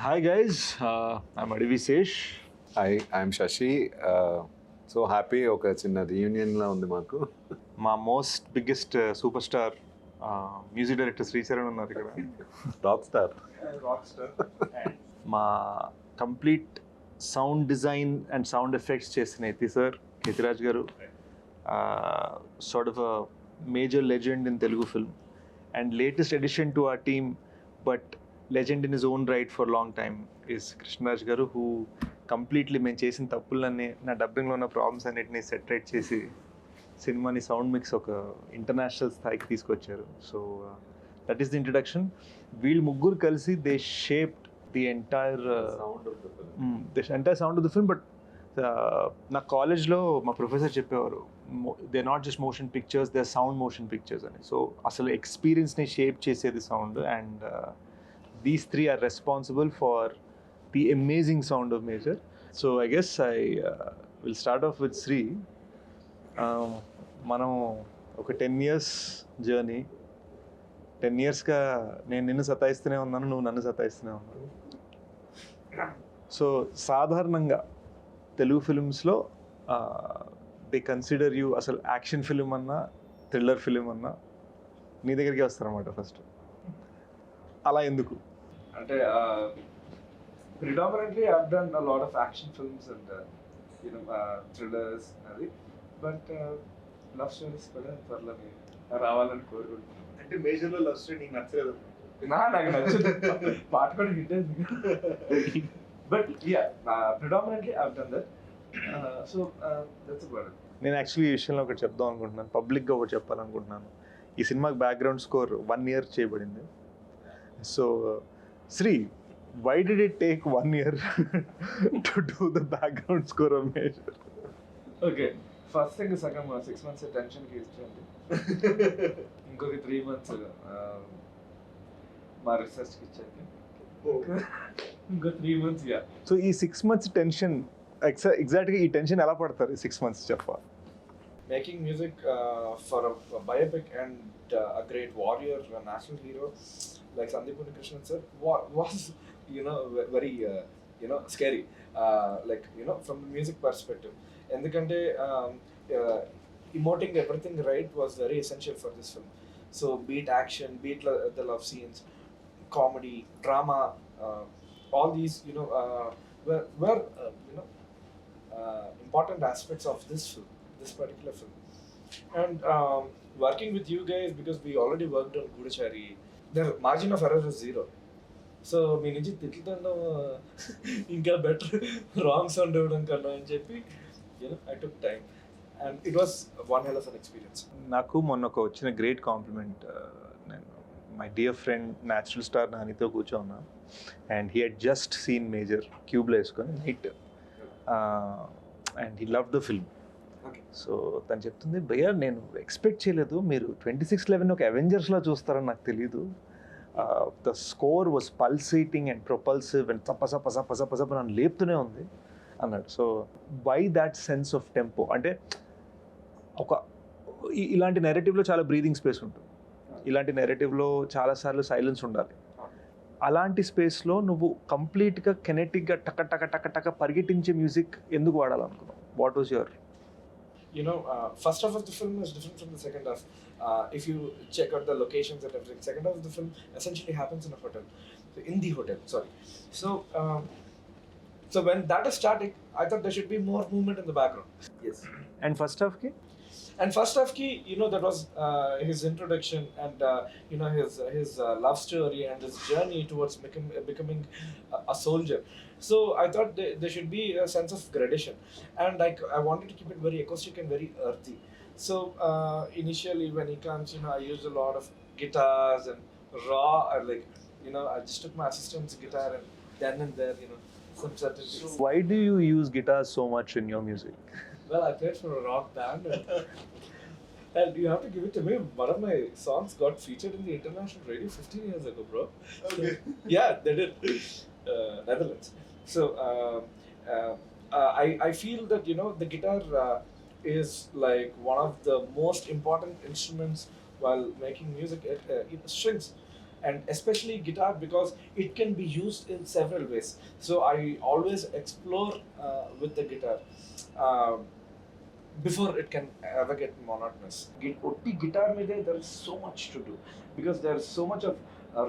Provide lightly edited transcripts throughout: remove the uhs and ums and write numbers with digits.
Hi guys, I'm Adivi Sesh. I'm Shashi. So happy ఒక చిన్న reunion లా ఉంది మాకు. మా most biggest super star music director Sricharan ఉన్నారు ఇక్కడ. Rock star. మా complete sound design and sound effects చేసిన ఎథి సార్, కేతిరాజ్ గారు, sort of a major legend in Telugu film and latest addition to our team, but legend in his own right for a long time is Krishnaraj garu, who completely మేము చేసిన తప్పులన్నీ, నా డబ్బింగ్లో ఉన్న problems అన్నిటిని సెటరేట్ చేసి సినిమాని సౌండ్ మిక్స్ ఒక international స్థాయికి తీసుకొచ్చారు. So that is the introduction. వీళ్ళు ముగ్గురు కలిసి they shaped the entire sound of the film. But నా కాలేజ్లో మా ప్రొఫెసర్ చెప్పేవారు, they not just motion pictures, they sound motion pictures అని. సో అసలు ఎక్స్పీరియన్స్ని షేప్ చేసేది sound, and these three are responsible for the amazing sound of Major. So I guess I will start off with Sri. మనం ఒక 10 years journey, 10 yearsగా నేను నిన్ను సతాయిస్తూనే ఉన్నాను, నువ్వు నన్ను సతాయిస్తూనే ఉన్నావు. సో సాధారణంగా తెలుగు ఫిల్మ్స్లో దే కన్సిడర్ యూ, అసలు యాక్షన్ ఫిలిం అన్నా థ్రిల్లర్ ఫిలిం అన్నా నీ దగ్గరికి వస్తారన్నమాట ఫస్ట్. అలా ఎందుకు అంటే predominantly I've done a lot of action films and thrillers అది, బట్ లవ్ స్టోరీస్ కూడా త్వరలో రావాలని కోరుకుంటున్నాను. అంటే మేజర్లో లవ్ స్టోరీ నీకు నచ్చలేదు? నాకు నచ్చింది, పాట కూడా హిట్ అయింది. But yeah, predominantly I've done that. So that's about it. నేను యాక్చువల్లీ ఈ విషయంలో ఒకటి చెప్దాం అనుకుంటున్నాను, పబ్లిక్గా ఒకటి చెప్పాలనుకుంటున్నాను. ఈ సినిమాకి బ్యాక్గ్రౌండ్ స్కోర్ 1 year చేయబడింది. So Sri, why did it take 1 year to do the background score of Major? Okay, first thing is సగం 6 months టెన్షన్ కి ఇచ్చేయండి, ఇంకొక 3 months మా రీసెర్చ్ కి ఇచ్చేయండి, ఇంకో 3 months. యా, సో ఈ 6 months టెన్షన్, ఎగ్జాక్ట్గా ఈ టెన్షన్ ఎలా పడతారు ఈ 6 months చెప్పాలి? Making music for a biopic and a great warrior, a national hero like Sandeep Unnikrishnan sir was very scary, like from the music perspective. Endukante emoting everything right was very essential for this film. So beat action, beat the love scenes, comedy, drama, all these were important aspects of this film, this particular film. And working with you guys, because we already worked on Gudachari, the margin of error is 0. So మీ నుంచి తిట్లుతుండడం ఇంకా better, wrong sound ఇవ్వడం కన్నా అని చెప్పి I took time and it was one hell of an experience. నాకు మొన్న ఒక వచ్చిన గ్రేట్ కాంప్లిమెంట్. నేను my dear friend natural star నానితో కూర్చోన్నా, and he head just seen Major క్యూబ్లో వేసుకొని night, and he love the film. So తను చెప్తుంది, భయ్యా నేను ఎక్స్పెక్ట్ చేయలేదు మీరు 2611 ఒక అవెంజర్స్లో చూస్తారని నాకు తెలీదు. The score was pulsating and propulsive and చప్ప నన్ను లేపుతూనే ఉంది అన్నాడు. So why that sense of tempo? అంటే ఒక ఇలాంటి నెరేటివ్లో చాలా బ్రీదింగ్ స్పేస్ ఉంటుంది, ఇలాంటి నెరేటివ్లో చాలాసార్లు సైలెన్స్ ఉండాలి. అలాంటి స్పేస్లో నువ్వు కంప్లీట్గా కెనెటిక్గా టక టక టక టక పరిగెట్టించే మ్యూజిక్ ఎందుకు వాడాలనుకున్నావు? What was your first half of the film is different from the second half. If you check out the locations and everything, second half of the film essentially happens in a hotel, in the hotel, sorry. So when that is static, I thought there should be more movement in the background. Yes. And first half ki? And first half ki, that was his introduction and his love story and his journey towards becoming a soldier. So I thought there should be a sense of gradation, and I wanted to keep it very acoustic and very earthy. So initially when he comes, I used a lot of guitars and raw, I just took my assistant's guitar and then and there, some certain things. So why do you use guitars so much in your music? Well, I played for a rock band, and you have to give it to me. One of my songs got featured in the international radio 15 years ago, bro. Okay. Yeah, they did. Netherlands. So I feel that the guitar is like one of the most important instruments while making music. Strings. and especially guitar because it can be used in several ways. So I always explore with the guitar before it can ever get monotonous. Otti guitar mede there is so much to do because there is so much of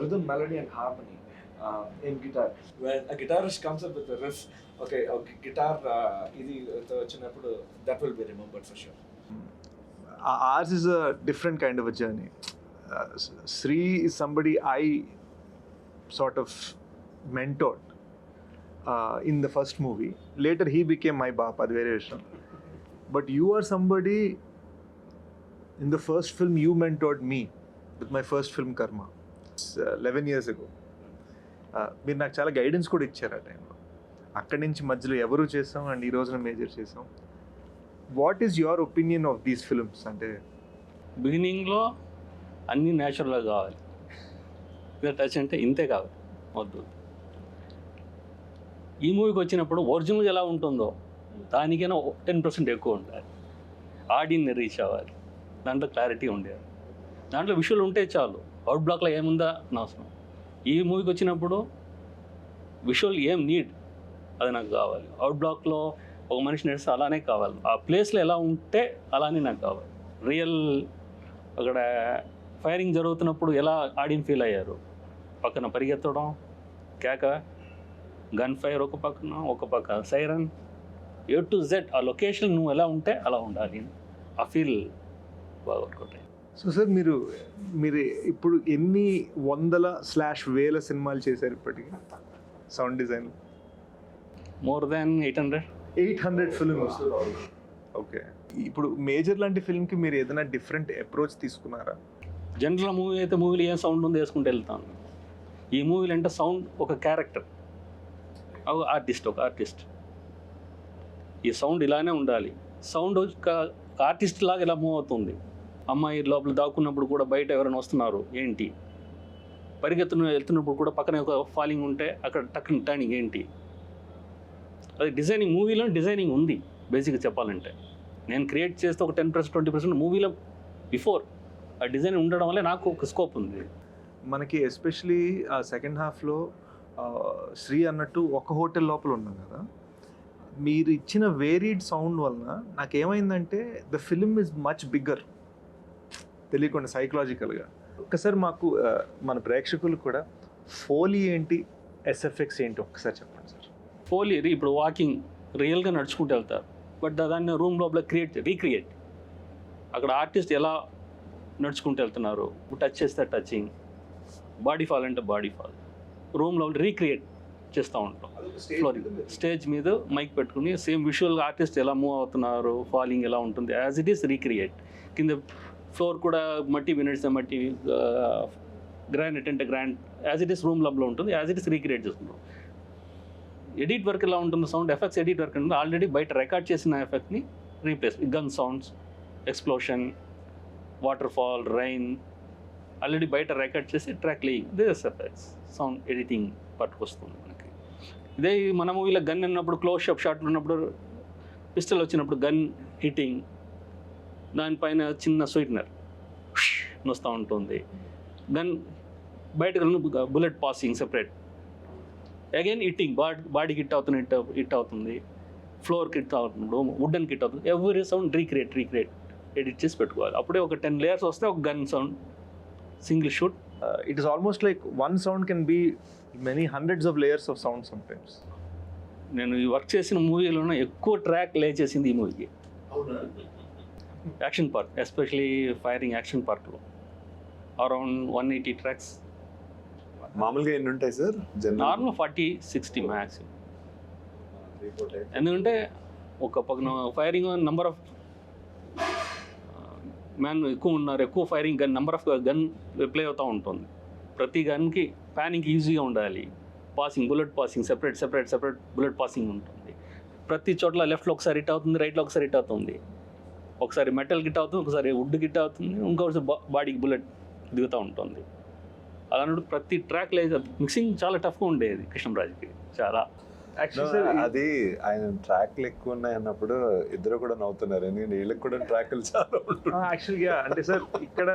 rhythm, melody and harmony in guitar. When a guitarist comes up with a riff, okay, guitar idi vachinappudu, that will be remembered for sure. Ours is a different kind of a journey. Sri is somebody I sort of mentored in the first movie. Later he became my Bap, adi vere vishayam. But you are somebody, in the first film you mentored me with my first film Karma. It's 11 years ago. మీరు నాకు చాలా guidance కూడా ఇచ్చారు ఆ టైంలో. అక్కడి నుంచి మధ్యలో ఎవరు చేసాం అండ్ ఈ రోజున మేజర్ చేసాం. What is your opinion of these films? అంటే బిగినింగ్లో అన్నీ న్యాచురల్గా కావాలి, ఇలా టచ్ అంటే ఇంతే కావాలి, వద్దు. ఈ మూవీకి వచ్చినప్పుడు ఒరిజినల్ ఎలా ఉంటుందో దానికైనా 10% ఎక్కువ ఉండాలి, ఆడియన్ని రీచ్ అవ్వాలి, దాంట్లో క్లారిటీ ఉండేది. దాంట్లో విషువల్ ఉంటే చాలు, అవుట్ బ్లాక్లో ఏముందా అనవసరం. ఈ మూవీకి వచ్చినప్పుడు విషువల్ ఏం నీడ్ అది నాకు కావాలి. అవుట్ బ్లాక్లో ఒక మనిషి నడిస్తే అలానే కావాలి, ఆ ప్లేస్లో ఎలా ఉంటే అలానే నాకు కావాలి. రియల్ అక్కడ ఫైరింగ్ జరుగుతున్నప్పుడు ఎలా ఆడియన్స్ ఫీల్ అయ్యారు, పక్కన పరిగెత్తడం, కేక, గన్ ఫైర్ ఒక పక్క సైరన్, A to Z ఆ లొకేషన్ నువ్వు ఎలా ఉంటే అలా ఉండాలి, ఆ ఫీల్ బాగా వర్కౌట్ అయ్యింది. సో సార్ మీరు ఇప్పుడు ఎన్ని వందల/వేల సినిమాలు చేశారు ఇప్పటికీ sound design? More than 800 films. Okay. ఇప్పుడు మేజర్ లాంటి ఫిల్మ్కి మీరు ఏదైనా డిఫరెంట్ అప్రోచ్ తీసుకున్నారా? జనరల్ మూవీ అయితే మూవీలో ఏం సౌండ్ ఉందో వేసుకుంటూ వెళ్తాను. ఈ మూవీలో అంటే సౌండ్ ఒక క్యారెక్టర్, ఒక ఆర్టిస్ట్. ఈ సౌండ్ ఇలానే ఉండాలి. సౌండ్ ఒక ఆర్టిస్ట్ లాగా ఇలా మూవ్ అవుతుంది. అమ్మాయి లోపల దాక్కున్నప్పుడు కూడా బయట ఎవరైనా వస్తున్నారు ఏంటి, వెళ్తున్నప్పుడు కూడా పక్కన ఒక ఫాలింగ్ ఉంటే అక్కడ టక్ టర్నింగ్ ఏంటి, అది డిజైనింగ్. మూవీలో డిజైనింగ్ ఉంది బేసిక్గా చెప్పాలంటే. నేను క్రియేట్ చేస్తే ఒక 10% 20% మూవీలో బిఫోర్ ఆ డిజైన్ ఉండడం వల్ల నాకు ఒక స్కోప్ ఉంది. మనకి ఎస్పెషలీ ఆ సెకండ్ హాఫ్లో శ్రీ అన్నట్టు ఒక హోటల్ లోపల ఉన్నాం కదా, మీరు ఇచ్చిన వేరీడ్ సౌండ్ వలన నాకేమైందంటే the film is much bigger, తెలియకుండా సైకలాజికల్గా. ఒక్కసారి మాకు మన ప్రేక్షకులు కూడా ఫోలీ ఏంటి, ఎస్ఎఫ్ఎక్స్ ఏంటి ఒక్కసారి చెప్పండి సార్. ఫోలీ ఇప్పుడు వాకింగ్ రియల్గా నడుచుకుంటూ వెళ్తారు, బట్ దాన్ని రూమ్ లోపల రీక్రియేట్. అక్కడ ఆర్టిస్ట్ ఎలా నడుచుకుంటూ వెళ్తున్నారు, టచ్ చేస్తే టచింగ్, బాడీ ఫాల్ అంటే బాడీ ఫాల్, రూమ్ లోపల రీక్రియేట్ చేస్తూ ఉంటాం. స్టేజ్ మీద మైక్ పెట్టుకుని సేమ్ విజువల్గా ఆర్టిస్ట్ ఎలా మూవ్ అవుతున్నారు, ఫాలింగ్ ఎలా ఉంటుంది, యాజ్ ఇట్ ఈస్ రీక్రియేట్. కింద ఫ్లోర్ కూడా మట్టి వినట్స్, మట్టి గ్రానైట్ అంటే grand, as it is room లోపల ఉంటుంది, యాజ్ ఇట్ ఈస్ రీక్రియేట్ చేసుకుంటాం. ఎడిట్ వర్క్ ఎలా ఉంటుంది, సౌండ్ ఎఫెక్ట్స్ ఎడిట్ వర్క్ ఉంటుంది, ఆల్రెడీ బయట రికార్డ్ చేసిన ఎఫెక్ట్ని replace, gun sounds, explosion, water fall, rain already బయట రికార్డ్ చేసి track laying, this effects sound editing పట్టుకొస్తుంది మనకి. ఇదే మన మూవీలో గన్ ఉన్నప్పుడు, క్లోజ్ షాప్ షాట్లు ఉన్నప్పుడు, పిస్టల్ వచ్చినప్పుడు గన్ హిట్టింగ్, దానిపైన చిన్న స్వీట్నర్ వస్తూ ఉంటుంది, గన్ బయటకు bullet passing separate, again hitting, బాడీకి హిట్ అవుతుంది, ఫ్లోర్కి హిట్ అవుతుంది, వుడెన్ హిట్ అవుతుంది. ఎవ్రీ సౌండ్ రీక్రియేట్ ఎడిట్ చేసి పెట్టుకోవాలి. అప్పుడే ఒక 10 layers వస్తే ఒక gun sound single shoot. It is almost like one sound can be many hundreds of layers of sound sometimes. నేను ఈ వర్క్ చేసిన మూవీలోనే ఎక్కువ ట్రాక్ లే చేసింది ఈ మూవీకి. Action part, especially firing action పార్ట్లో అరౌండ్ 180 ట్రాక్స్. మామూలుగా ఎన్ని ఉంటాయి సార్? Normal 40-60 max. ఎందుకంటే ఒక పక్కన ఫైరింగ్ నెంబర్ ఆఫ్ మ్యాన్ ఎక్కువ ఉన్నారు, ఎక్కువ firing gun number of gun play అవుతూ ఉంటుంది. ప్రతి గన్కి ప్యానింగ్ ఈజీగా ఉండాలి, passing, bullet passing, separate bullet passing ఉంటుంది. ప్రతి చోట్ల లెఫ్ట్లో ఒకసారి హిట్ అవుతుంది, రైట్లో ఒకసారి హిట్ అవుతుంది, ఒకసారి మెటల్ గిట్ అవుతుంది, ఒకసారి వుడ్ గిట్ అవుతుంది, ఇంకొకసారి బాడీకి బుల్లెట్ దిగుతూ ఉంటుంది. అలాంటి ప్రతి ట్రాక్ లేదు, మిక్సింగ్ చాలా టఫ్గా ఉండేది కృష్ణరాజ్కి చాలా. యాక్చువల్లీ అది ఆయన ట్రాక్లు ఎక్కువ ఉన్నాయి అన్నప్పుడు ఇద్దరు కూడా నవ్వుతున్నారు, ఎందుకంటే వీళ్ళకి కూడా ట్రాక్లు చాలా ఉంటుంది. యాక్చువల్గా అంటే సార్ ఇక్కడ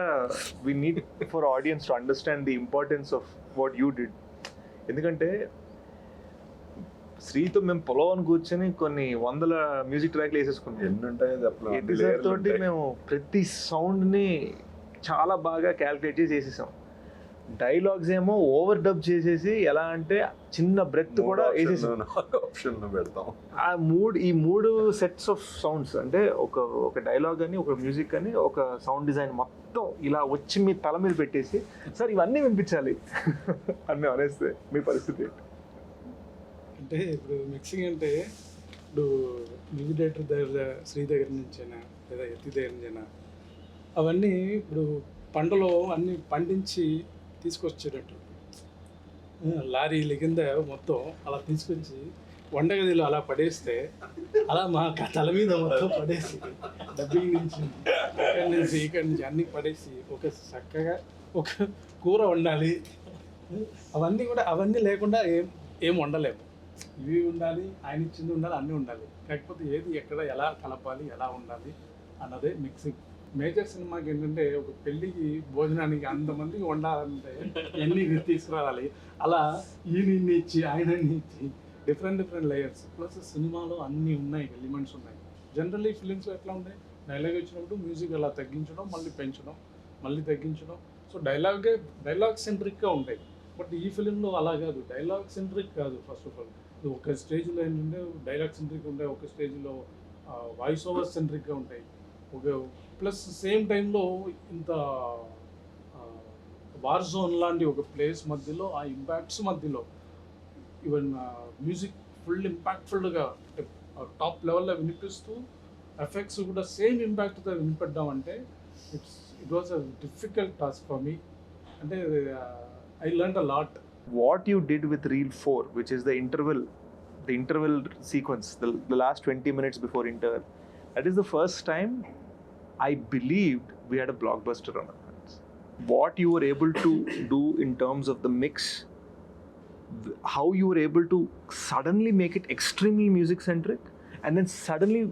we need for audience to understand the importance of what you did. ఎందుకంటే శ్రీతో మేము పొలం కూర్చొని కొన్ని వందల మ్యూజిక్ ట్రాక్లు వేసేసుకున్నాం. ఎన్ని ఉంటాయో చెప్పలేదు. ఎతి సార్ తోటి మేము ప్రతి సౌండ్ని చాలా బాగా క్యాల్కులేట్ చేసి వేసేసాం. డైలాగ్స్ ఏమో ఓవర్ డబ్ చేసేసి ఎలా అంటే చిన్న బ్రెత్ కూడా వేసేసాం. ఆప్షన్ పెడతాం. ఈ మూడు సెట్స్ ఆఫ్ సౌండ్స్ అంటే ఒక డైలాగ్ అని, ఒక మ్యూజిక్ అని, ఒక సౌండ్ డిజైన్ మొత్తం ఇలా వచ్చి మీ తల మీద పెట్టేసి సార్ ఇవన్నీ వినిపించాలి అని అనేస్తే మీ పరిస్థితి అంటే ఇప్పుడు మిక్సింగ్ అంటే ఇప్పుడు మ్యూజిక్ డైరెక్టర్ దగ్గర శ్రీ దగ్గర నుంచైనా లేదా ఎత్తి దగ్గర నుంచైనా అవన్నీ ఇప్పుడు పంటలో అన్ని పండించి తీసుకొచ్చేటట్టు లారీల కింద మొత్తం అలా తీసుకొచ్చి వంటగదిలో అలా పడేస్తే అలా మా తల మీద మొత్తం పడేసి డబ్బింగ్ నుంచి ఇక్కడి నుంచి అన్నీ పడేసి ఒక చక్కగా ఒక కూర వండాలి. అవన్నీ లేకుండా ఏం వండలేము. ఇవి ఉండాలి, ఆయన ఇచ్చింది ఉండాలి, అన్నీ ఉండాలి. కాకపోతే ఏది ఎక్కడ ఎలా కలపాలి, ఎలా ఉండాలి అన్నదే మిక్సింగ్. మేజర్ సినిమాకి ఏంటంటే ఒక పెళ్ళికి భోజనానికి అంతమందికి వండాలంటే ఎన్ని తీసుకురావాలి, అలా ఈయన ఇచ్చి ఆయన ఇచ్చి డిఫరెంట్ లేయర్స్. ప్లస్ సినిమాలో అన్నీ ఉన్నాయి, ఎలిమెంట్స్ ఉన్నాయి. జనరల్లీ ఫిలిమ్స్లో ఎట్లా ఉంటాయి, డైలాగ్ వచ్చినప్పుడు మ్యూజిక్ అలా తగ్గించడం, మళ్ళీ పెంచడం, మళ్ళీ తగ్గించడం. సో డైలాగ్ సెంట్రిక్గా ఉంటాయి. బట్ ఈ ఫిలింలో అలా కాదు, డైలాగ్ సెంట్రిక్ కాదు. ఫస్ట్ ఆఫ్ ఆల్ ఒక స్టేజ్లో ఏంటంటే డైలాగ్ సెంట్రిక్ ఉంటాయి, ఒక స్టేజ్లో వాయిస్ ఓవర్ సెంట్రిక్గా ఉంటాయి. ప్లస్ సేమ్ టైంలో ఇంత వార్ జోన్ లాంటి ఒక ప్లేస్ మధ్యలో ఆ ఇంపాక్ట్స్ మధ్యలో ఈవెన్ మ్యూజిక్ ఫుల్ ఇంపాక్ట్ఫుల్గా టాప్ లెవెల్లో వినిపిస్తూ ఎఫెక్ట్స్ కూడా సేమ్ ఇంపాక్ట్తో వినిపెట్టామంటే it was a difficult task for me. అంటే I learned a lot. What you did with Reel 4, which is the interval sequence, the last 20 minutes before interval, that is the first time I believed we had a blockbuster on our hands. What you were able to do in terms of the mix, how you were able to suddenly make it extremely music centric and then suddenly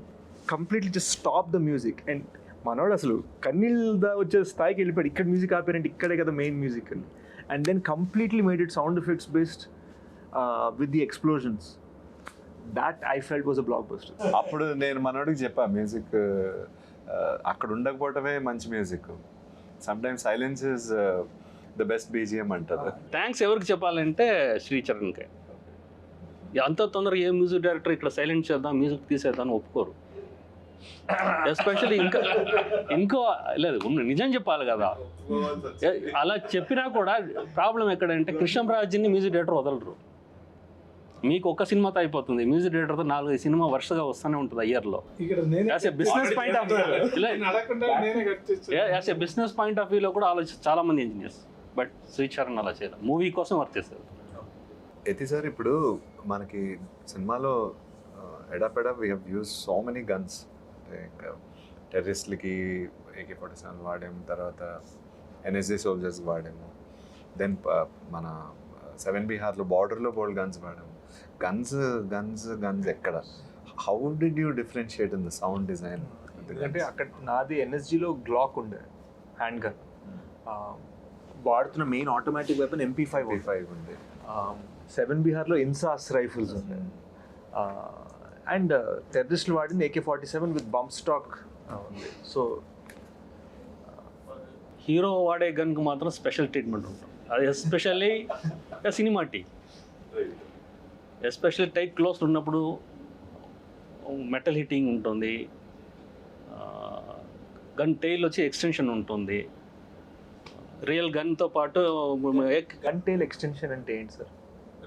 completely just stop the music. And మనోడు అసలు కన్నీళ్ళ వచ్చే స్థాయికి వెళ్ళిపోయాడు. ఇక్కడ music ఆపారంటే ఇక్కడే కదా main music అని. And then completely made it sound effects based with the explosions. That I felt was a blockbuster. అప్పుడు నేను మనోడికి చెప్పా, మ్యూజిక్ అక్కడ ఉండకపోవటమే మంచి music. Sometimes silence is the best BGM అంటారు. థ్యాంక్స్ ఎవరికి చెప్పాలంటే శ్రీచరణ్కే. అంత తొందరగా ఏ మ్యూజిక్ డైరెక్టర్ ఇక్కడ సైలెంట్ చేద్దాం, మ్యూజిక్ తీసేద్దాం ఒప్పుకోరు. ఎస్పెషల్లీ ఇంకో లేదు, నిజం చెప్పాలి కదా, అలా చెప్పినా కూడా ప్రాబ్లం ఎక్కడంటే కృష్ణరాజ్ని మ్యూజిక్ డైరెక్టర్ వదలరు. మీకు ఒక్క సినిమాతో అయిపోతుంది, మ్యూజిక్ డైరెక్టర్తో 4-5 సినిమా వరుసగా వస్తూనే ఉంటుంది ఇయర్లో. As a business point of వ్యూలో కూడా ఆలోచించి చాలా మంది ఇంజనీర్స్. బట్ శ్రీచరణ్ అలా చేయాలి, మూవీ కోసం వర్క్ చేస్తారు. ఎతి సార్, ఇప్పుడు మనకి సినిమాలో ఎడాపెడా we have use so many guns. ఇంకా టెర్రరిస్ట్లకి AK-47 వాడాము, తర్వాత NSG సోల్జర్స్ వాడాము, దెన్ మన 7 బీహార్లో బార్డర్లో బోల్డ్ గన్స్ వాడాము. గన్స్ ఎక్కడ, how did you differentiate in the sound design? ఎందుకంటే అక్కడ నాది NSGలో గ్లాక్ ఉండే హ్యాండ్ గన్, వాడుతున్న మెయిన్ ఆటోమేటిక్ వెపన్ MP5 ఉంది. 7 బీహార్లో ఇన్సాస్ రైఫిల్స్ ఉంది. అండ్ టెర్రరిస్టులు వాడింది AK-47 విత్ బంప్ స్టాక్ ఉంది. సో హీరో వాడే గన్కి మాత్రం స్పెషల్ ట్రీట్మెంట్ ఉంటుంది. అది especially cinematic, especially tight close ఉన్నప్పుడు మెటల్ హిట్టింగ్ ఉంటుంది, గన్ టైల్ వచ్చి ఎక్స్టెన్షన్ ఉంటుంది. రియల్ గన్తో పాటు గన్ టైల్ ఎక్స్టెన్షన్ అంటే ఏంటి సార్?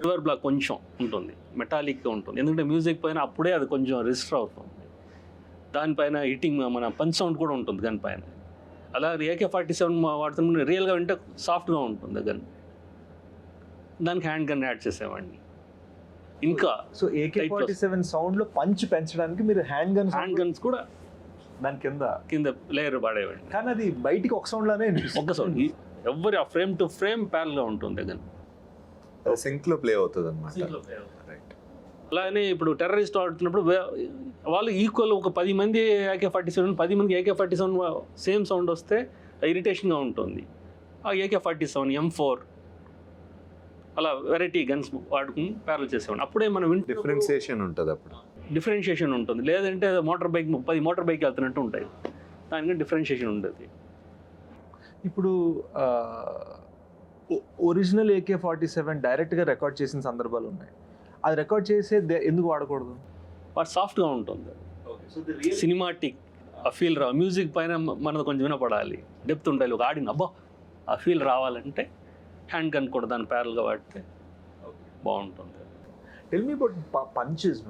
రివర్ బ్లాక్ కొంచెం ఉంటుంది, మెటాలిక్గా ఉంటుంది. ఎందుకంటే మ్యూజిక్ పైన అప్పుడే అది కొంచెం రిజిస్టర్ అవుతుంది. దానిపైన హిట్టింగ్ మన పంచ్ సౌండ్ కూడా ఉంటుంది గన్ పైన. అలా AK-47 వాడుతున్న రియల్గా వింటే సాఫ్ట్గా ఉంటుంది గన్. దానికి హ్యాండ్ గన్ యాడ్ చేసేవాడిని. ఇంకా సో AK-47 సౌండ్లో పంచ్ పెంచడానికి మీరు హ్యాండ్ గన్స్ కూడా దాని కింద లేయర్ వాడేవాడిని. కానీ అది బయటికి ఒక సౌండ్లోనే ఒక సౌండ్, ఎవరి ఆ ఫ్రేమ్ టు ఫ్రేమ్ ప్యారల్గా ఉంటుంది గన్. సింక్లో ప్లే అవుతుంది అనమాట. రైట్. అలానే ఇప్పుడు టెర్రరిస్ట్ ఆడుతున్నప్పుడు వాళ్ళు ఈక్వల్ ఒక 10 మంది AK-47, 10 మందికి AK-47 సేమ్ సౌండ్ వస్తే ఇరిటేషన్గా ఉంటుంది. ఆ AK-47, M4 అలా వెరైటీ గన్స్ వాడుకుని ప్యారల్ చేసేవాడు. అప్పుడే మనం డిఫరెన్సియేషన్ ఉంటుంది, అప్పుడు డిఫరెన్షియేషన్ ఉంటుంది. లేదంటే మోటార్ బైక్ 10 మోటార్ బైక్ వెళ్తున్నట్టు ఉంటాయి, దానికి డిఫరెన్షియేషన్ ఉంటుంది. ఇప్పుడు ఒరిజినల్ AK-47 డైరెక్ట్గా రికార్డ్ చేసిన సందర్భాలు ఉన్నాయి. అది రికార్డ్ చేసే ఎందుకు వాడకూడదు? వాడు సాఫ్ట్గా ఉంటుంది, సినిమాటిక్ ఆ ఫీల్ మ్యూజిక్ పైన మనది కొంచెం వినపడాలి, డెప్త్ ఉండాలి. ఒక ఆడిన అబ్బా ఆ ఫీల్ రావాలంటే హ్యాండ్ గన్ కూడా దాన్ని ప్యారల్గా వాడితే బాగుంటుంది. Tell me about punches.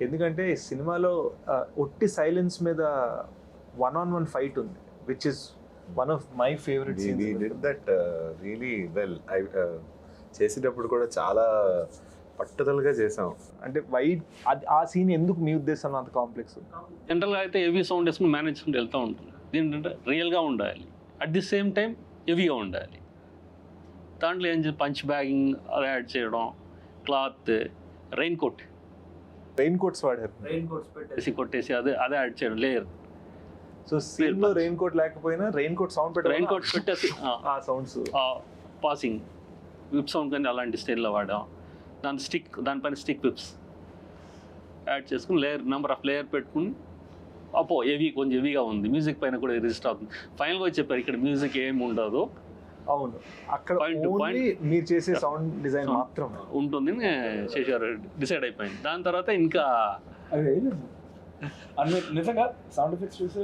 ఎందుకంటే సినిమాలో ఒట్టి సైలెన్స్ మీద 1-on-1 ఫైట్ ఉంది, which is one of my favourite scenes. We did that really well. చేసేటప్పుడు కూడా చాలా పట్టుదలగా చేసాం. అంటే వైట్ ఆ సీన్ ఎందుకు మీ ఉద్దేశంలో అంత కాంప్లెక్స్? జనరల్గా అయితే హెవీ సౌండ్ వేసుకుని మేనేజ్ చేసుకుంటూ వెళ్తూ ఉంటుంది. ఏంటంటే రియల్గా ఉండాలి, అట్ ది సేమ్ టైం హెవీగా ఉండాలి. దాంట్లో ఏం పంచ్ బ్యాగింగ్ అది యాడ్ చేయడం, క్లాత్, రెయిన్ కోట్స్ వాడారు, పెట్టేసి కొట్టేసి అదే యాడ్ చేయడం, లేయర్. సో సీన్లో రెయిన్ కోట్ లేకపోయినా rain coat sound rain coat పెట్టేసి ఆ సౌండ్స్ పాసింగ్ విప్ సౌండ్ కానీ అలాంటి స్టైల్లో వాడాం. దానిపైన స్టిక్ విప్స్ యాడ్ చేసుకుని నెంబర్ ఆఫ్ లేయర్ పెట్టుకుని కొంచెం హెవీగా ఉంది, మ్యూజిక్ పైన కూడా రిజిస్టర్ అవుతుంది. ఫైనల్గా వచ్చి చెప్పారు ఇక్కడ మ్యూజిక్ ఏమి ఉండదు, అవును అక్కడ మీరు చేసే సౌండ్ డిజైన్ మాత్రం ఉంటుంది చేశారు, డిసైడ్ అయిపోయింది. దాని తర్వాత ఇంకా నిజంగా సౌండ్ ఎఫెక్ట్స్ చూసి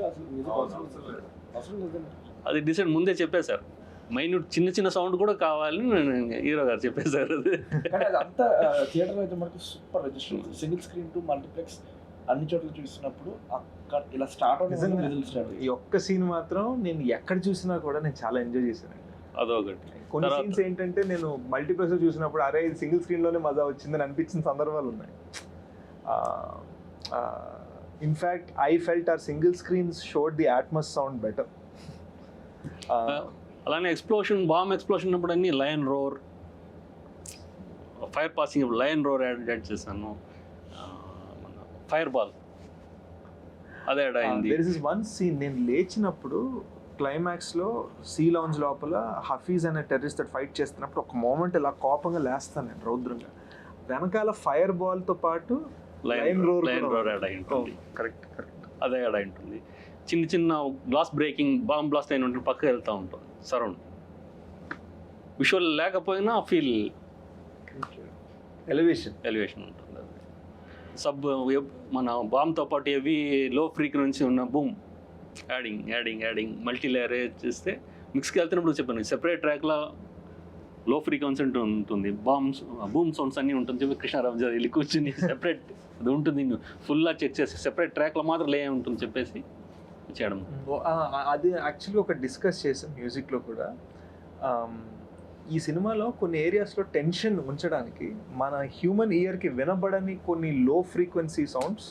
అది డిసైడ్ ముందే చెప్పేశారు. మైన్యూట్ చిన్న సౌండ్ కూడా కావాలని హీరో గారు చెప్పేశారు. కానీ అది అంతా థియేటర్లో అయితే మనకు super register, single screen to multiplex అన్ని చోట్ల చూసినప్పుడు అక్కడ ఇలా స్టార్ట్ అవుతుంది. ఈ ఒక్క సీన్ మాత్రం నేను ఎక్కడ చూసినా కూడా నేను చాలా ఎంజాయ్ చేశాను. అదొకటి. కొన్ని సీన్స్ ఏంటంటే నేను మల్టీప్లెక్స్ చూసినప్పుడు అరే ఇది సింగిల్ స్క్రీన్లోనే మజా వచ్చిందని అనిపించిన సందర్భాలు ఉన్నాయి. In fact I felt our single screens showed the Atmos sound better. అలానే బాంబ్ ఎక్స్ప్లోషన్ ఉన్నప్పుడు అన్ని lion roar, fire passing lion roar add చేశాను. ఫైర్ బాల్ అదే యాడ్ అయింది. దేర్ ఇస్ వన్ సీన్ నేను లేచినప్పుడు క్లైమాక్స్లో సీ లాంజ్ లోపల హఫీజ్ అనే టెర్రరిస్ట్ ఫైట్ చేస్తున్నప్పుడు ఒక మూమెంట్ ఇలా కోపంగా లేస్తాను నేను రౌద్రంగా, వెనకాల ఫైర్ బాల్తో పాటు లయన్ రోర్ యాడ్ అయి ఉంటుంది. కరెక్ట్ అదే యాడ్ అయి ఉంటుంది. చిన్న గ్లాస్ బ్రేకింగ్, బాంబ్ బ్లాస్ట్ అయిన ఉంటుంది, పక్కకి వెళ్తూ ఉంటుంది సరౌండ్. విజువల్ లేకపోయినా ఫీల్ ఎలివేషన్ ఉంటుంది. మన బాంబ్తో పాటు హెవీ లో ఫ్రీక్వెన్సీ ఉన్న బూమ్ యాడింగ్ మల్టీ లేయర్ చేస్తే మిక్స్కి వెళ్తున్నప్పుడు చెప్పాను సెపరేట్ ట్రాక్లో లో ఫ్రీక్వెన్సీ ఉంటుంది, బూమ్ సౌండ్స్ అన్నీ ఉంటుంది చెప్పి కృష్ణారాజ్ వెళ్ళి కూర్చుని సెపరేట్ అది ఉంటుంది, ఫుల్గా చెక్ చేసి సెపరేట్ ట్రాక్లో మాత్రం లే ఉంటుంది చెప్పేసి చేయడం. అది యాక్చువల్లీ ఒక డిస్కస్ చేసాం మ్యూజిక్లో కూడా. ఈ సినిమాలో కొన్ని ఏరియాస్లో టెన్షన్ ఉంచడానికి మన హ్యూమన్ ఇయర్కి వినబడని కొన్ని లో ఫ్రీక్వెన్సీ సౌండ్స్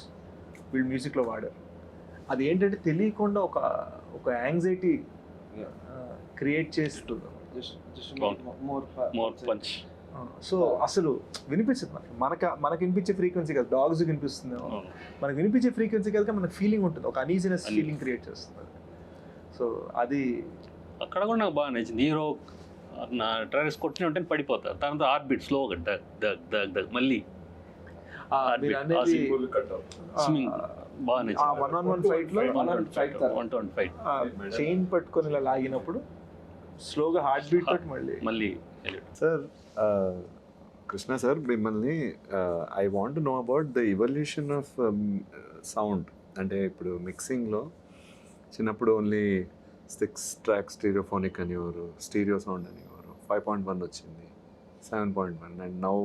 వీళ్ళు మ్యూజిక్లో వాడారు. అది ఏంటంటే తెలియకుండా ఒక యాంగ్జైటీ క్రియేట్ చేస్తుంది. సో అసలు వినిపించదు మనకు వినిపించే ఫ్రీక్వెన్సీ కదా, డాగ్స్ వినిపిస్తుంది, మనకు వినిపించే ఫ్రీక్వెన్సీ కదా మనకు ఫీలింగ్ ఉంటుంది, ఒక అనీజినెస్ ఫీలింగ్ క్రియేట్ చేస్తుంది. సో అది అక్కడ కూడా నాకు బాగా నచ్చింది. హీరో నా టెర్రరిస్ట్ కొట్టిన ఉంటే పడిపోతారు, తర్వాత హార్ట్ బీట్ స్లోగా దగ్ మళ్ళీ బాగా నచ్చింది. 1-on-1 ఫైట్ చైన్ పట్టుకొని ఇలా లాగినప్పుడు స్లోగా హార్ట్ బీట్ తోటి మళ్ళీ. సార్ కృష్ణ సార్, మిమ్మల్ని I want know about the evolution of sound. అంటే ఇప్పుడు మిక్సింగ్లో చిన్నప్పుడు ఓన్లీ 6 track స్టీరియోఫోనిక్ అనేవారు, స్టీరియో సౌండ్ అనేవారు, 5.1 వచ్చింది, 7.1 అండ్ నౌ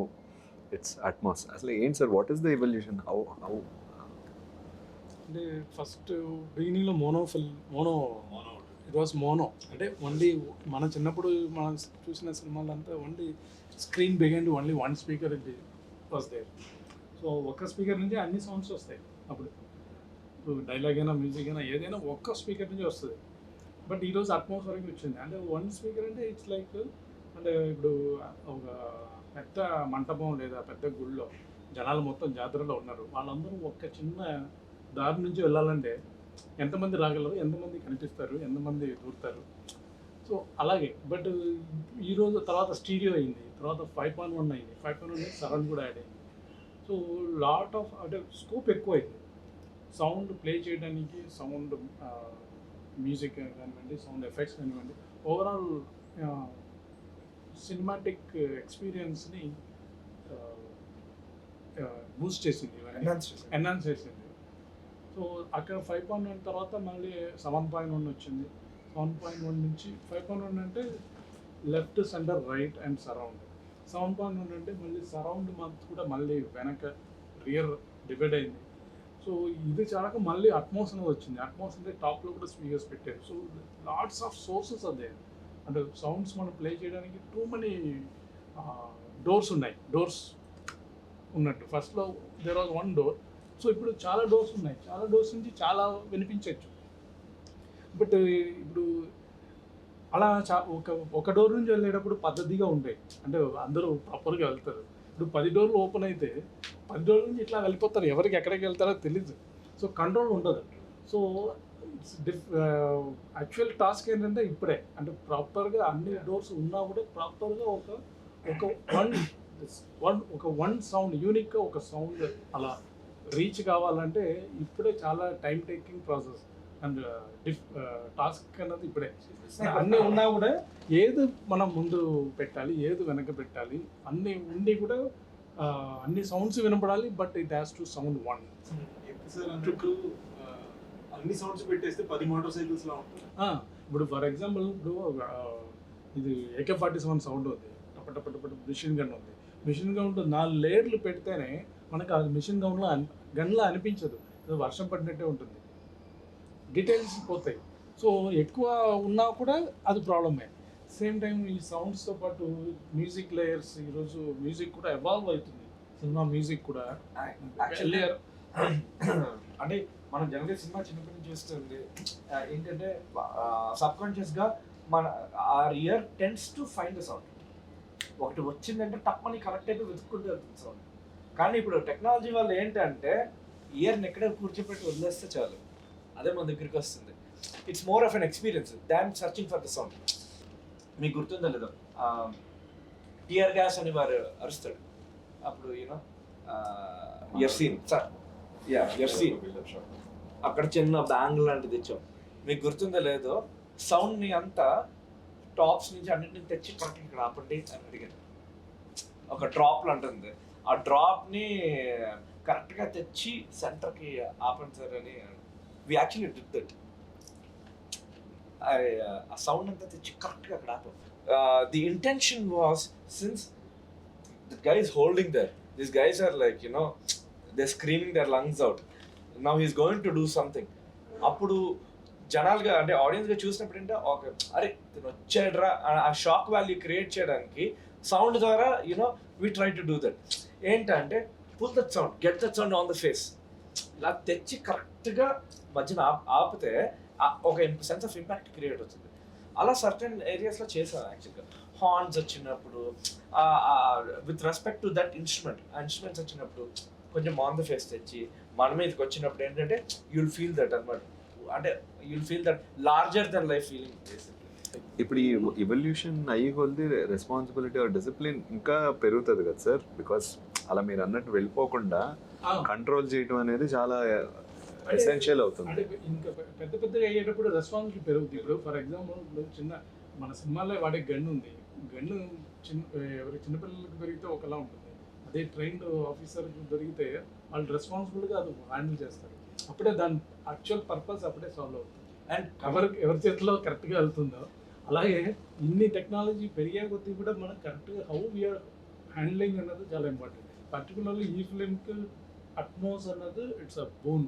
ఇట్స్ అట్మాస్. అసలు ఏంటి sir, what is the evolution? How అంటే ఫస్ట్ బిగినింగ్లో మోనో ఇట్ వాస్ మోనో. అంటే ఓన్లీ మన చిన్నప్పుడు మనం చూసిన సినిమాలంతా only screen behind only 1 speaker was there. So ఒక్క స్పీకర్ నుంచి అన్ని సౌండ్స్ వస్తాయి. అప్పుడు డైలాగ్ అయినా మ్యూజిక్ అయినా ఏదైనా ఒక్క స్పీకర్ నుంచి వస్తుంది. బట్ ఈరోజు అట్మాస్ఫియర్కి వచ్చింది. అంటే 1 speaker అంటే ఇట్స్ లైక్, అంటే ఇప్పుడు ఒక పెద్ద మంటపం లేదా పెద్ద గుళ్ళో జనాలు మొత్తం జాతరలో ఉన్నారు, వాళ్ళందరూ ఒక్క చిన్న దారి నుంచి వెళ్ళాలంటే ఎంతమంది రాగలరు, ఎంతమంది కనిపిస్తారు, ఎంతమంది దూరుతారు. సో అలాగే బట్ ఈరోజు తర్వాత స్టీరియో అయింది, తర్వాత 5.1 అయింది, 5.1 సరౌండ్ కూడా యాడ్ అయింది. సో లాట్ ఆఫ్ అంటే స్కోప్ ఎక్కువ అయింది సౌండ్ ప్లే చేయడానికి, సౌండ్ మ్యూజిక్ కానివ్వండి, సౌండ్ ఎఫెక్ట్స్ కానివ్వండి, ఓవరాల్ సినిమాటిక్ ఎక్స్పీరియన్స్ని బూస్ట్ చేసింది, ఎన్హాన్స్ చేసింది. సో అక్కడ 5.1 తర్వాత మళ్ళీ 7.1 వచ్చింది. 7.1 నుంచి 5.1 అంటే left, centre, right and surround. 7.1 అంటే మళ్ళీ సరౌండ్ మంత్ కూడా మళ్ళీ వెనక రియర్ డివైడ్ అయింది. సో ఇది చాలక మళ్ళీ అట్మాస్ అనేది వచ్చింది. అట్మాస్ అంటే టాప్లో కూడా స్పీకర్స్ పెట్టారు. సో లాట్స్ ఆఫ్ సోర్సెస్ అదే అంటే సౌండ్స్ మనం ప్లే చేయడానికి టూ మనీ డోర్స్ ఉన్నాయి. డోర్స్ ఉన్నట్టు ఫస్ట్లో there was one door, so ఇప్పుడు చాలా డోర్స్ ఉన్నాయి. చాలా డోర్స్ నుంచి చాలా వినిపించవచ్చు. బట్ ఇప్పుడు అలా ఒక డోర్ నుంచి వెళ్ళేటప్పుడు పద్ధతిగా ఉంటాయి, అంటే అందరూ ప్రాపర్గా వెళ్తారు. ఇప్పుడు 10 డోర్లు ఓపెన్ అయితే 10 డోర్ల నుంచి ఇట్లా వెళ్ళిపోతారు, ఎవరికి ఎక్కడికి వెళ్తారో తెలీదు. సో కంట్రోల్ ఉండదు. సో యాక్చువల్ టాస్క్ ఏంటంటే ఇప్పుడే అంటే ప్రాపర్గా అన్ని డోర్స్ ఉన్నా కూడా ప్రాపర్గా ఒక వన్ సౌండ్ యూనిక్గా ఒక సౌండ్ అలా రీచ్ కావాలంటే ఇప్పుడే చాలా time taking process and task అన్నది ఇప్పుడే. అన్నీ ఉన్నా కూడా ఏది మనం ముందు పెట్టాలి, ఏది వెనక పెట్టాలి, అన్నీ ఉండి కూడా అన్ని సౌండ్స్ వినపడాలి. But it has to sound one. అన్ని సౌండ్స్ పెట్టేస్తే 10 మోటార్ సైకిల్స్ లా ఉంటుంది. ఇప్పుడు ఫర్ ఎగ్జాంపుల్ ఇప్పుడు ఇది AK-47 సౌండ్ ఉంది, టపటపట మిషన్ గన్ ఉంది. మిషన్ గన్ 4 లేయర్లు పెడితేనే మనకు ఆ మిషన్ గన్లో అనిపించదు, వర్షం పడినట్టే ఉంటుంది, డీటెయిల్స్ పోతాయి. సో ఎక్కువ ఉన్నా కూడా అది ప్రాబ్లమే. సేమ్ టైం ఈ సౌండ్స్తో పాటు మ్యూజిక్ లేయర్స్, ఈరోజు మ్యూజిక్ కూడా ఎవాల్వ్ అవుతుంది. సినిమా మ్యూజిక్ కూడా అంటే మనం జనరల్గా సినిమా చిన్నప్పటి నుంచి చూస్తుంది ఏంటంటే సబ్కాన్షియస్గా మన our ear tends to find the sound. ఒకటి వచ్చిందంటే తప్పని కరెక్ట్ అయిపోయి వెతుక్కుంటూ వెళ్తుంది సౌండ్. కానీ ఇప్పుడు టెక్నాలజీ వల్ల ఏంటంటే ఇయర్ని ఎక్కడే కూర్చోపెట్టి వదిలేస్తే చాలు, అదే మన దగ్గరికి వస్తుంది. It's more of an experience than searching for the sound. మీకు గుర్తుందో లేదో టియర్ గ్యాస్ అని వారు అరుస్తాడు అప్పుడు, యూనో ఎఫ్సీన్ సార్ ఎఫ్సీన్ అక్కడ చిన్న బ్యాంగ్ లాంటిది తెచ్చాం. మీకు గుర్తుందో లేదో సౌండ్ని అంతా టాప్స్ నుంచి అన్నింటిని తెచ్చి కరెక్ట్ ఇక్కడ ఆపండి అని అడిగాను. ఒక డ్రాప్లు అంటుంది, ఆ డ్రాప్ని కరెక్ట్గా తెచ్చి సెంటర్కి ఆపండి సార్ అని. We actually did that. ఆ సౌండ్ అంతా తెచ్చి కరెక్ట్గా అక్కడ ఆపాం. The intention was since the guys holding their, this guys are like you know they screaming their lungs out, now he's going to do something. అప్పుడు జనాలుగా అంటే ఆడియన్స్గా చూసినప్పుడు అంటే ఓకే అరే వచ్చాడ్రా ఆ షాక్ వాల్యూ క్రియేట్ చేయడానికి సౌండ్ ద్వారా you know we try to do that. ఏంటంటే pull that sound, get that sound on the face, ఇలా తెచ్చి కరెక్ట్గా మధ్యన ఆపితే ఒక సెన్స్ ఆఫ్ ఇంపాక్ట్ క్రియేట్ అవుతుంది. అలా సర్టెన్ ఏరియాస్లో చేశాను యాక్చువల్గా. హార్న్స్ వచ్చినప్పుడు with respect to that instrument, ఆ ఇన్స్ట్రుమెంట్స్ వచ్చినప్పుడు కొంచెం ఆన్ ద ఫేస్ తెచ్చి మన మీదకి వచ్చినప్పుడు ఏంటంటే యుల్ ఫీల్ దట్ అనమాట, అంటే you'll feel that larger than life feeling. ఇప్పుడు ఈ ఇవల్యూషన్ అయ్యి కొద్ది రెస్పాన్సిబిలిటీ ఆర్ డిసిప్లిన్ ఇంకా పెరుగుతుంది కదా సార్, బికాస్ అలా మీరు అన్నట్టు వెళ్ళిపోకుండా కంట్రోల్ చేయడం అనేది చాలా ఎసెన్షియల్ అవుతుంది. అంటే ఇంకా పెద్దగా అయ్యేటప్పుడు రెస్పాన్సిబిలిటీ పెరుగుతుంది. ఇప్పుడు ఫర్ ఎగ్జాంపుల్ చిన్న మన సినిమాలో వాడే గన్ను ఉంది, గన్ను ఎవరి చిన్నపిల్లలకు దొరికితే ఒకలా ఉంటుంది, అదే ట్రైన్డ్ ఆఫీసర్కి దొరికితే వాళ్ళు రెస్పాన్సిబుల్గా అది హ్యాండిల్ చేస్తారు. అప్పుడే దాని యాక్చువల్ పర్పస్ అప్పుడే సాల్వ్ అవుతుంది. అండ్ ఎవరి చేతిలో కరెక్ట్గా వెళ్తుందో అలాగే ఇన్ని టెక్నాలజీ పెరిగే కొద్దీ కూడా మనం కరెక్ట్గా హౌ వీఆర్ హ్యాండ్లింగ్ అన్నది చాలా ఇంపార్టెంట్. పర్టికులర్లీ ఈ ఫిలింకి అట్మాస్ అన్నది ఇట్స్ అ బోన్.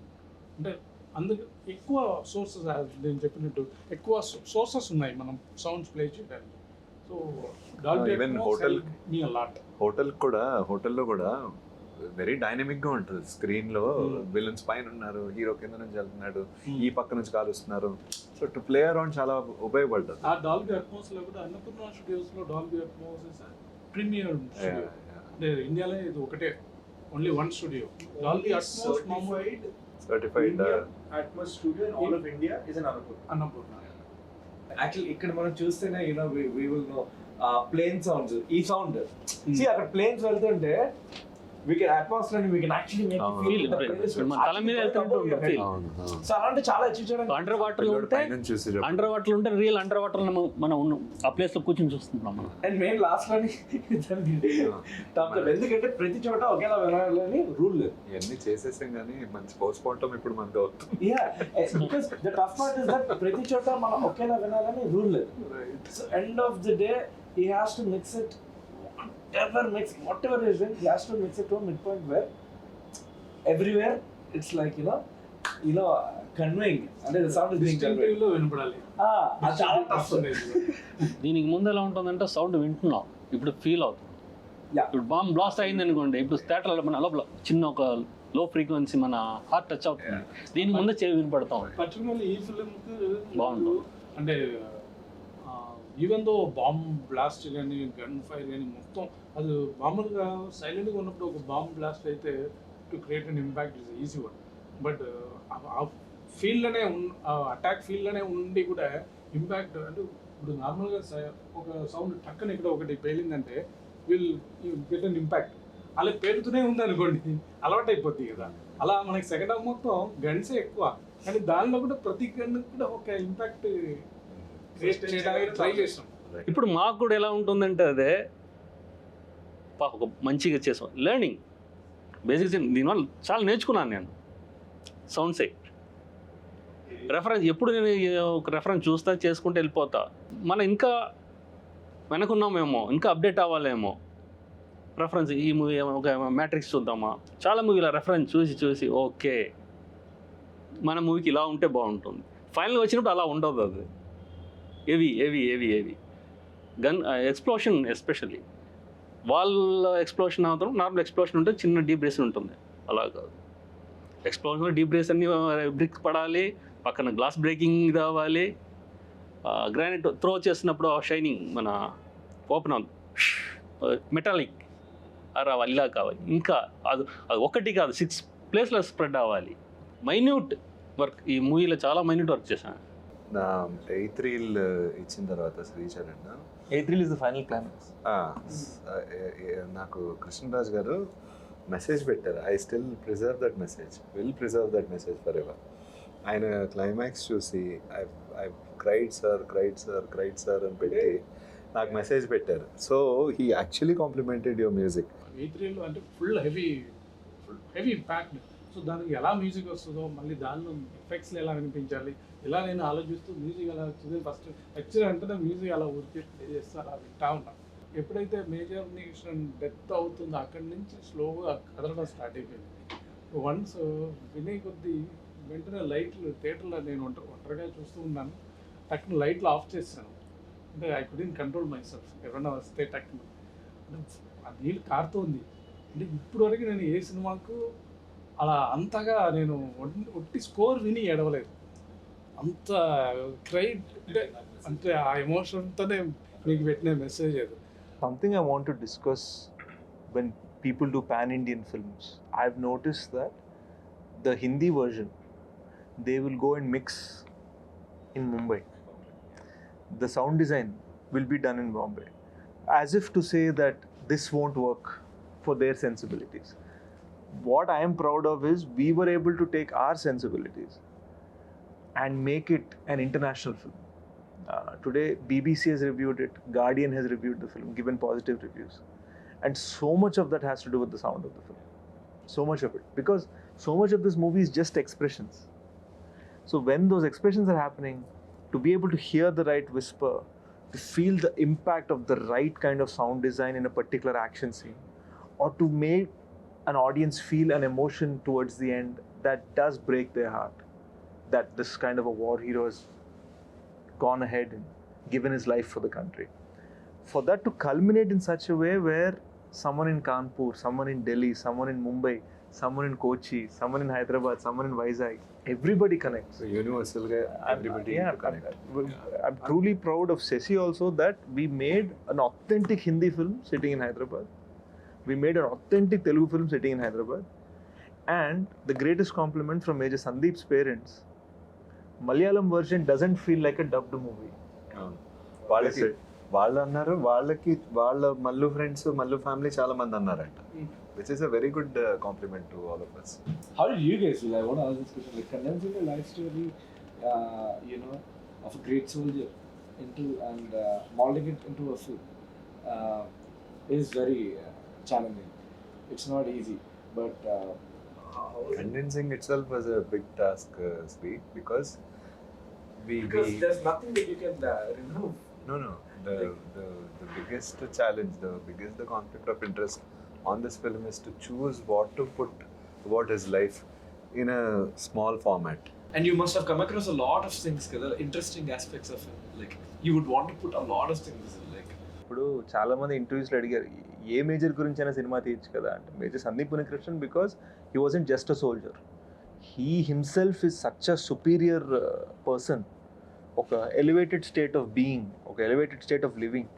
అంటే అందుకు ఎక్కువ సోర్సెస్, నేను చెప్పినట్టు ఎక్కువ సోర్సెస్ ఉన్నాయి మనం సౌండ్స్ ప్లే చేయడానికి. సో ఈవెన్ హోటల్లో కూడా వెరీ డైనమిక్ గా ఉంటుంది. స్క్రీన్ లో విలన్స్ పైన ఉన్నారు, హీరో కింద నుంచి వెళ్తున్నాడు, ఈ పక్క నుంచి కాలుస్తున్నారు. సో టు ప్లే అరౌండ్ చాలా ఉపయోగపడుతుంది. ఆ డాల్బీ అట్మాస్ లో కూడా అన్నపూర్ణ స్టూడియోస్ లో డాల్బీ అట్మాస్ ప్రీమియర్ స్టూడియో. అంటే ఇండియాలో ఇది ఒకటే, only one studio. Dolby Atmos మామూలు certified Atmos studio in all of India is in Annapurna. Actually ఇక్కడ మనం చూస్తేనే you know we will know plane sounds, ఈ సౌండ్ సి అక్కడ ప్లేన్స్ వెళ్తుంటే we can atmosphere and we can actually make you feel the place మన తల మీద వెళ్తుంటే ఫీల్. సో అలాంటి చాలా అచీవ్ చేయడానికి అండర్ వాటర్ ఉంటే రియల్ అండర్ వాటర్ మనం ఆ ప్లేస్ లో కూర్చొని చూస్తున్నాం మనం. అండ్ మెయిన్ లాస్ట్ లోని టాప్ ఎందుకంటే ప్రతి చోట ఒకేలా వినాలని రూల్ లేదు. ఇవన్నీ చేసేసాం కానీ మంచి పోస్ట్ మార్టం ఇప్పుడు మనకు అవుతుంది. Yeah because the tough part is that ప్రతి చోట మనం ఒకేలా వినాలని రూల్ లేదు. So end of the day he has to mix it whatever is in, he has to mix it to a midpoint where everywhere it's like you know conveying and the sound is being conveyed లో వినపడాలి. అది చాలా tough. దీనికి ముందు ఎలా ఉంటుందంటే sound వింటున్నాం, ఇప్పుడు feel అవుతుంది. Yeah. ఇప్పుడు బాంబ్ బ్లాస్ట్ అయింది అనుకోండి, ఇప్పుడు థియేటర్లో మన లోపల చిన్న ఒక లో ఫ్రీక్వెన్సీ మన హార్ట్ టచ్ అవుతుంది. దీనికి ముందే చెవి వినపడతాం. పర్టికులర్లీ ఈ ఫిల్మ్ బాగుంటుంది. అంటే ఈవెన్ దో బాంబ్ బ్లాస్ట్ కానీ గన్ ఫైర్ కానీ మొత్తం అది మామూలుగా సైలెంట్గా ఉన్నప్పుడు ఒక బాంబ్ బ్లాస్ట్ అయితే to create an impact is easy one. But ఆ ఫీల్డ్లోనే అటాక్ ఫీల్డ్లోనే ఉండి కూడా ఇంపాక్ట్ అంటే ఇప్పుడు నార్మల్గా ఒక సౌండ్ టక్కన ఇక్కడ ఒకటి పేలిందంటే విల్ గెట్ అన్ ఇంపాక్ట్. అలా పేలుతూనే ఉంది అనుకోండి, అలవాటు అయిపోద్ది కదా. అలా మనకి సెకండ్ హాఫ్ మొత్తం గన్సే ఎక్కువ, కానీ దానిలో కూడా ప్రతి గన్ కూడా ఒక ఇంపాక్ట్ చేయడానికి ట్రై చేస్తాం. ఇప్పుడు మాకు కూడా ఎలా ఉంటుందంటే అదే ఒక మంచిగా చేసాం లెర్నింగ్ బేసిక్స్. దీనివల్ల చాలా నేర్చుకున్నాను నేను. సౌండ్ సైడ్ రెఫరెన్స్ ఎప్పుడు నేను ఒక రెఫరెన్స్ చూస్తా చేసుకుంటూ వెళ్ళిపోతా. మనం ఇంకా వెనకున్నామేమో, ఇంకా అప్డేట్ అవ్వాలేమో. రెఫరెన్స్ ఈ మూవీ ఒక మ్యాట్రిక్స్ చూద్దామా, చాలా మూవీల రెఫరెన్స్ చూసి ఓకే మన మూవీకి ఇలా ఉంటే బాగుంటుంది. ఫైనల్గా వచ్చినప్పుడు అలా ఉండదు. అది ఏవి గన్ ఎక్స్ప్లోషన్, ఎస్పెషల్లీ వాళ్ళ ఎక్స్ప్లోషన్ అవుతాం. నార్మల్ ఎక్స్ప్లోషన్ ఉంటే చిన్న డీబ్రేస్ ఉంటుంది, అలా కాదు. ఎక్స్ప్లోషన్ డీబ్రేస్ అన్ని బ్రిక్స్ పడాలి, పక్కన గ్లాస్ బ్రేకింగ్ రావాలి, గ్రానైట్ త్రో చేసినప్పుడు షైనింగ్ మన ఓపెన్ అవుతుంది, మెటాలిక్ రావాలి, ఇలా కావాలి. ఇంకా అది ఒకటి కాదు, 6 ప్లేస్లో స్ప్రెడ్ అవ్వాలి. మైన్యూట్ వర్క్ ఈ మూవీలో చాలా మైన్యూట్ వర్క్ చేశాను. నా ఎయిత్ రీల్ ఇచ్చిన తర్వాత Sricharan A3 is the final climax. నాకు కృష్ణరాజ్ గారు మెసేజ్ పెట్టారు. I still preserve that message, will preserve that message forever. ఆయన క్లైమాక్స్ చూసి ఐ క్రైడ్ సార్ అని పెట్టి నాకు మెసేజ్ పెట్టారు. So he actually complimented your music. E3లో అంటే ఫుల్ హెవీ ఇంపాక్ట్. సో దానికి ఎలా మ్యూజిక్ వస్తుందో, మళ్ళీ దానిలో ఎఫెక్ట్స్లో ఎలా వినిపించాలి, ఇలా నేను ఆలోచిస్తూ మ్యూజిక్ అలా వచ్చింది. ఫస్ట్ యాక్చువల్లీ అంటే మ్యూజిక్ అలా ఊరికే ప్లే చేస్తూ అలా వింటా ఉన్నాను. ఎప్పుడైతే మేజర్ ఉన్నికృష్ణన్ డెత్ అవుతుందో అక్కడి నుంచి స్లోగా కదలడం స్టార్ట్ అయిపోయింది. వన్స్ వినే కొద్దీ వెంటనే లైట్లు థియేటర్లో నేను ఒంటరిగా చూస్తూ ఉన్నాను. టక్కున లైట్లు ఆఫ్ చేశాను. అంటే I couldn't control my self. ఎవరైనా వస్తే టక్కున ఆ నీళ్ళు కారుతోంది. అంటే ఇప్పుడు వరకు నేను ఏ సినిమాకు అలా అంతగా నేను ఒట్టి స్కోర్ విని ఏడవలేదు. అంత క్రైడ్ అంటే ఆ ఎమోషన్తోనే మీకు పెట్టిన మెసేజ్ అది. Something I want to discuss when people do pan-Indian films, I've noticed that the Hindi version, they will go and mix in Mumbai. The sound design will be done in Bombay, as if to say that this won't work for their sensibilities. What I am proud of is we were able to take our sensibilities and make it an international film. Today, BBC has reviewed it, Guardian has reviewed the film, given positive reviews. And so much of that has to do with the sound of the film. So much of it. Because so much of this movie is just expressions. So when those expressions are happening, to be able to hear the right whisper, to feel the impact of the right kind of sound design in a particular action scene, or to make an audience feel an emotion towards the end that does break their heart, that this kind of a war hero has gone ahead and given his life for the country. For that to culminate in such a way where someone in Kanpur, someone in Delhi, someone in Mumbai, someone in Kochi, someone in Hyderabad, someone in Vizag. Everybody connects. So universal గా everybody Yeah, to connect. I'm truly proud of Sashi also that we made an authentic Hindi film sitting in Hyderabad. We made an authentic Telugu film sitting in Hyderabad. And the greatest compliment from Major Sandeep's parents, Malayalam version doesn't feel like a dubbed movie. వాళ్ళకి That's it. వాళ్ళు అన్నారు, వాళ్ళకి వాళ్ళ Mallu friends Mallu family చాలా మంది అన్నారంట, which is a very good complement to all of us. How did you guys feel? I want to ask this question. Like condensing a life story, of a great soldier into and molding it into a film is very challenging. It's not easy, but Condensing itself was a big task, Sweet, because because there's nothing that you can remove. no, the biggest challenge, the conflict of interest on this film is to choose what to put about his life in a small format. And you must have come across a lot of things, the interesting aspects of it. Like you would want to put a lot of things, like. ఇప్పుడు చాలా మంది ఇంటర్వ్యూస్లో అడిగారు a major గురించి అయినా cinema తీయచ్చు కదా అంటే major Sandeep Unnikrishnan because he wasn't just a soldier, he himself is such a superior person, ఒక ఎలివేటెడ్ స్టేట్ ఆఫ్ బీయింగ్, ఒక ఎలివేటెడ్ స్టేట్ ఆఫ్ లివింగ్.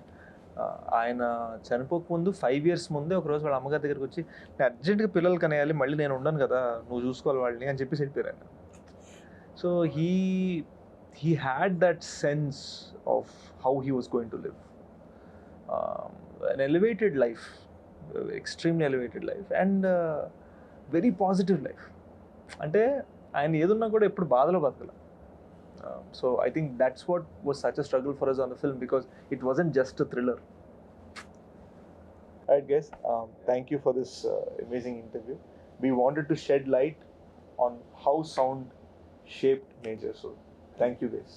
ఆయన చనిపోక ముందు 5 years ముందే ఒకరోజు వాళ్ళ అమ్మగారి దగ్గరికి వచ్చి నేను అర్జెంట్గా పిల్లలు కనేయాలి, మళ్ళీ నేను ఉండను కదా, నువ్వు చూసుకోవాలి వాళ్ళని అని చెప్పేసి వెళ్ళిపోయారు ఆయన. So he had that sense of how he was going to live. An elevated life, extremely elevated life, and very positive life. అంటే ఆయన ఏదున్నా కూడా ఎప్పుడు బాధలో బతకల. So I think that's what was such a struggle for us on the film, because it wasn't just a thriller. Alright guys, thank you for this amazing interview. We wanted to shed light on how sound shaped Major. So thank you guys.